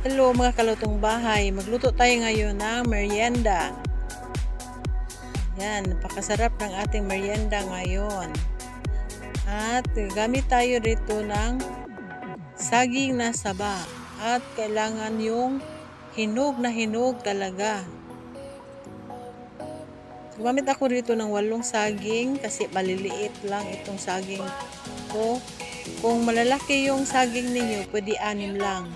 Hello mga kalutong bahay, magluto tayo ngayon ng merienda. Yan, napakasarap ng ating merienda ngayon. At gamit tayo rito ng saging na saba. At kailangan yung hinog na hinog talaga. Gumamit ako rito ng 8 saging kasi maliliit lang itong saging ko. Kung malalaki yung saging ninyo, pwede 6 lang.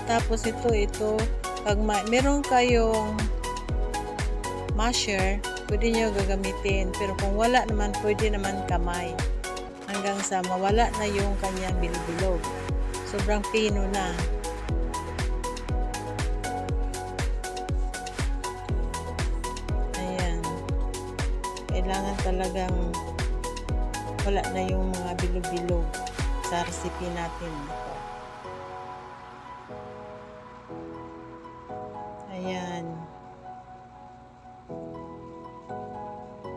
Tapos ito, pag meron kayong masher, pwede nyo gagamitin. Pero kung wala naman, pwede naman kamay. Hanggang sa mawala na yung kanyang bilog-bilog. Sobrang pino na. Ayan. Kailangan talagang wala na yung mga bilog-bilog sa recipe natin. Ayan.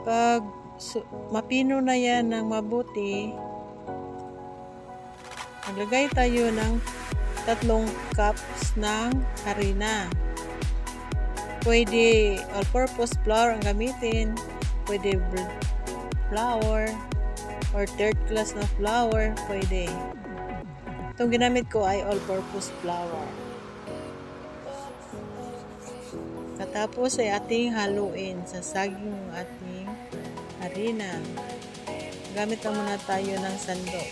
Pag mapino na yan ng mabuti, maglagay tayo ng 3 cups ng harina. Pwede all-purpose flour ang gamitin, pwede bread flour, or 3rd class na flour, pwede. Itong ginamit ko ay all-purpose flour. Katapos ay ating haluin sa saging ng ating harina. Gamit lang muna tayo ng sandok.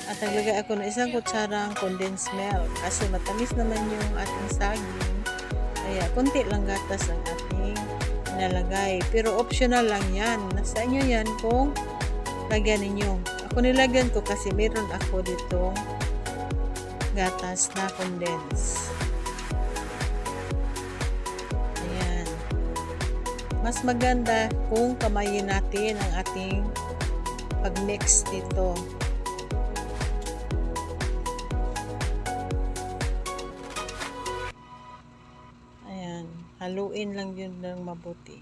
At naglagay ako ng 1 kutsarang condensed milk kasi matamis naman yung ating saging. Kaya konti lang gatas ang ating nalagay. Pero optional lang yan. Nasa inyo yan kung lagyan ninyo. Ako nilagyan ko kasi meron ako ditong gatas na condensed. Mas maganda kung kamayin natin ang ating pag-mix dito. Ayan, haluin lang yun ng mabuti.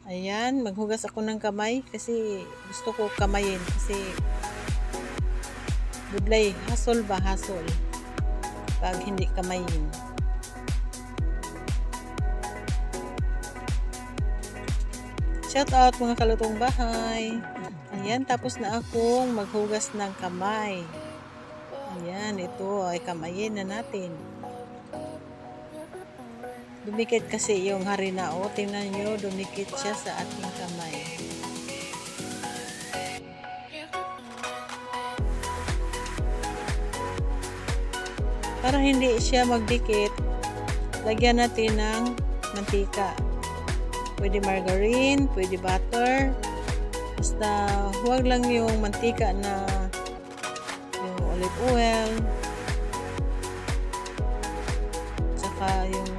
Ayan, maghugas ako ng kamay kasi gusto ko kamayin kasi budlay, hasol pag hindi kamayin. Shout out mga kalutong bahay. Ayan, tapos na akong maghugas ng kamay. Ayan, ito ay kamayin na natin. Dumikit kasi yung harina. O, tingnan nyo, dumikit siya sa ating kamay. Para hindi siya magdikit, lagyan natin ng mantika. Pwede margarine, pwede butter. Basta huwag lang yung mantika na yung olive oil. Saka yung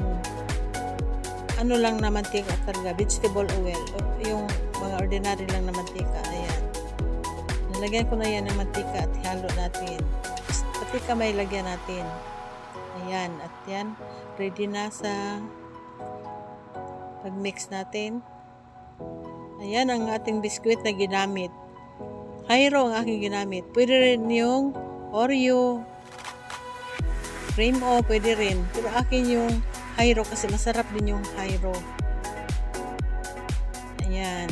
ano lang na mantika talaga, vegetable oil. Yung mga ordinary lang na mantika. Ayan. Nalagyan ko na yan ng mantika at halo natin. Pati kamay lagyan natin. Ayan. At yan, ready na sa pag-mix natin. Ayan ang ating biskwit na ginamit. Hyro ang aking ginamit. Pwede rin yung Oreo. Cream o pwede rin. Pero akin yung Hyro kasi masarap din yung Hyro. Ayan.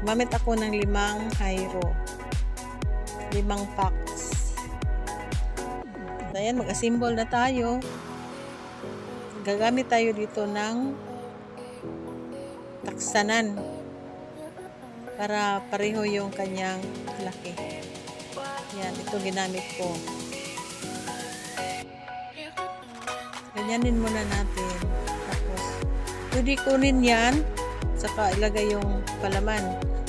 Gumamit ako ng 5 Hyro. 5 packs. Ayan, mag-assemble na tayo. Gagamit tayo dito ng taksanan para pareho yung kanyang laki. Yan, ito ginamit ko. Ganyanin muna natin. Tapos, pwede kunin yan, saka ilagay yung palaman.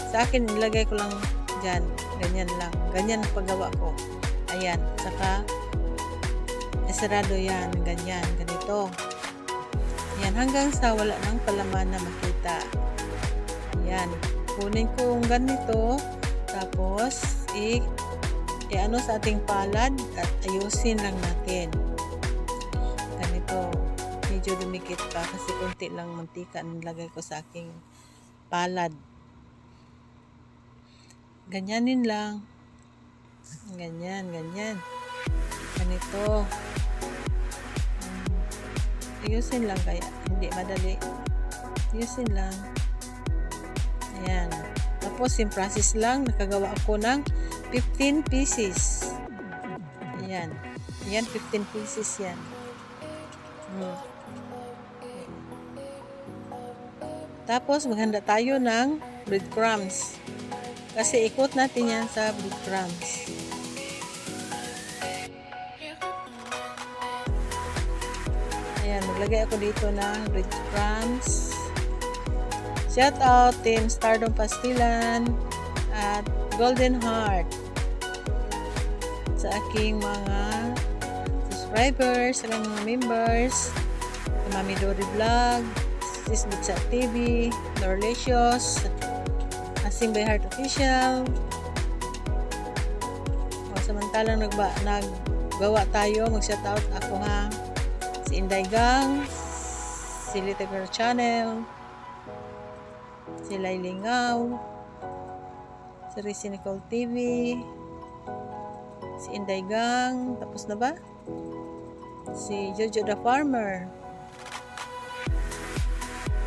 Sa akin, ilagay ko lang dyan. Ganyan lang. Ganyan paggawa ko. Ayan, saka esarado yan. Ganyan, ganito. Yan, hanggang sa wala ng palaman na makita. Yan. Kunin ko yung ganito. Tapos, i-ano sa ating palad at ayusin lang natin. Ganito. Medyo dumikit pa kasi konti lang mantika ang nilagay ko sa aking palad. ganyanin lang. Ganyan, ganyan. Ganito. Ayusin lang kaya. Hindi madali. Ayusin lang. Ayan. Tapos, yung process lang, nakagawa ako ng 15 pieces. Ayan. Ayan, 15 pieces yan. Tapos, maghanda tayo ng breadcrumbs. Kasi ikot natin yan sa breadcrumbs. Ayan, maglagay ako dito ng breadcrumbs. Shout out Team Stardom Pastilan at Golden Heart sa aking mga subscribers, sa aking mga members, sa Mami Dory Vlog, Sis Butsa TV, Norlicious, Asing by Heart Official. Samantalang naggawa tayo, mag-shout out ako ha. Si Inday Gang, si Little Girl Channel, si Lailingaw, si Rizzy Nicole TV, si Inday Gang, tapos na ba? Si Jojo the Farmer.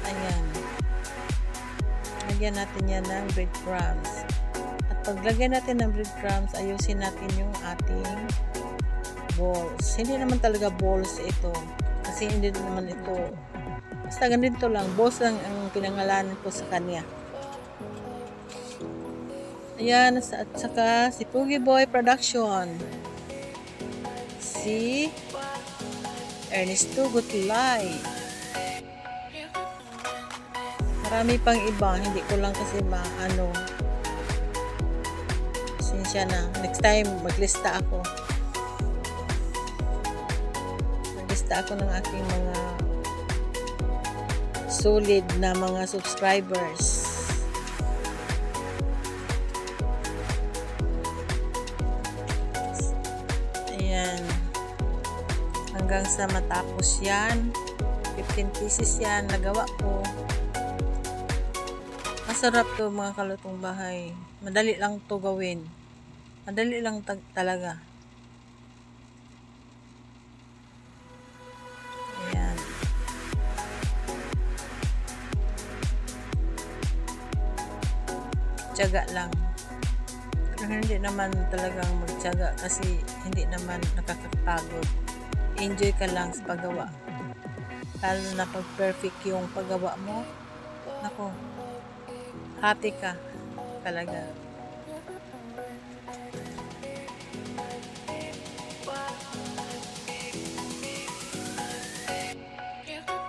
Ayan. Lagyan natin yan ng breadcrumbs. At paglagyan natin ng breadcrumbs, ayusin natin yung ating balls. Hindi naman talaga balls ito. Kasi hindi naman ito. Basta ganito lang. Balls lang ang pinangalanan ko sa kanya. Ayan. At saka si Poogie Boy Production. Si Ernesto Gutlay. Marami pang iba. Hindi ko lang kasi maano. Sinsya na. Next time, maglista ako. Maglista ako ng aking mga solid na mga subscribers. Ayan. Hanggang sa matapos yan. 15 pieces yan. Nagawa ko. Masarap to mga kalutong bahay. Madali lang to gawin. Madali lang talaga. Ayan. Tiyaga lang. Pero hindi naman talagang magtiyaga kasi hindi naman nakakapagod. Enjoy ka lang sa paggawa. Lalo na pag perfect yung paggawa mo. Ako. Happy ka talaga.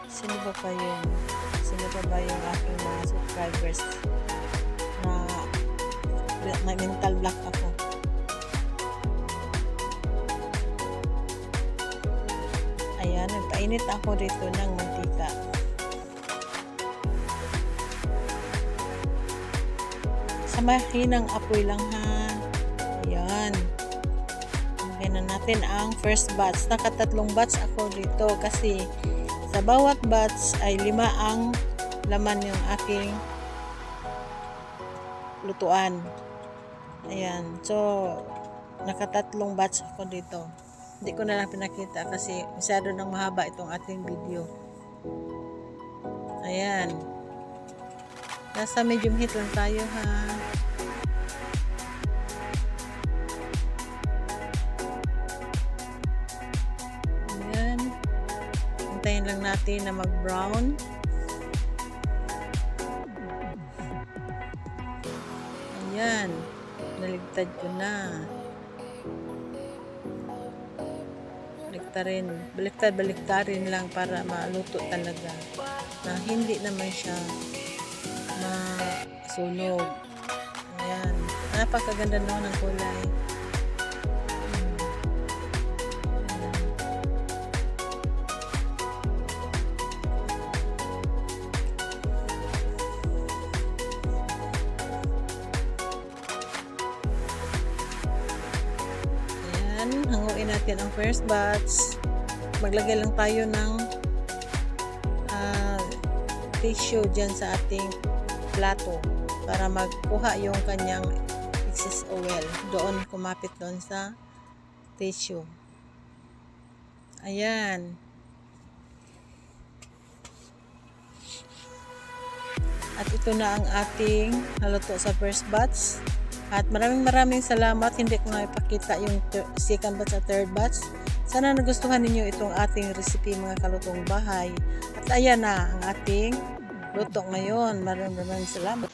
Sino pa ba yung aking mga subscribers na may mental block ako? Ayan, nagpainit ako dito ng mantika. Sa mahinang apoy lang ha. Ayan. Lagyan na natin ang first batch. Nakatatlong batch ako dito kasi sa bawat batch ay 5 ang laman yung aking lutuan. Ayan. So, nakatatlong batch ako dito. Hindi ko na lang pinakita kasi masyado nang mahaba itong ating video. Ayan. Nasa medium heat lang tayo ha. Ayan. Hintayin lang natin na mag-brown. Ayan. Naligtad ko na. Baliktarin lang para maluto talaga. Na hindi naman siya masunog. Ayan. Napakaganda naman ng kulay. Ayan. Hanguin natin ang first batch. Maglagay lang tayo ng tissue dyan sa ating plato para magkuha yung kanyang excess oil. Doon, kumapit doon sa tissue. Ayan. At ito na ang ating haluto sa first batch. At maraming salamat. Hindi ko na ipakita yung second batch at third batch. Sana nagustuhan ninyo itong ating recipe mga kalutong bahay. At ayan na ang ating luto ngayon. Maraming salamat.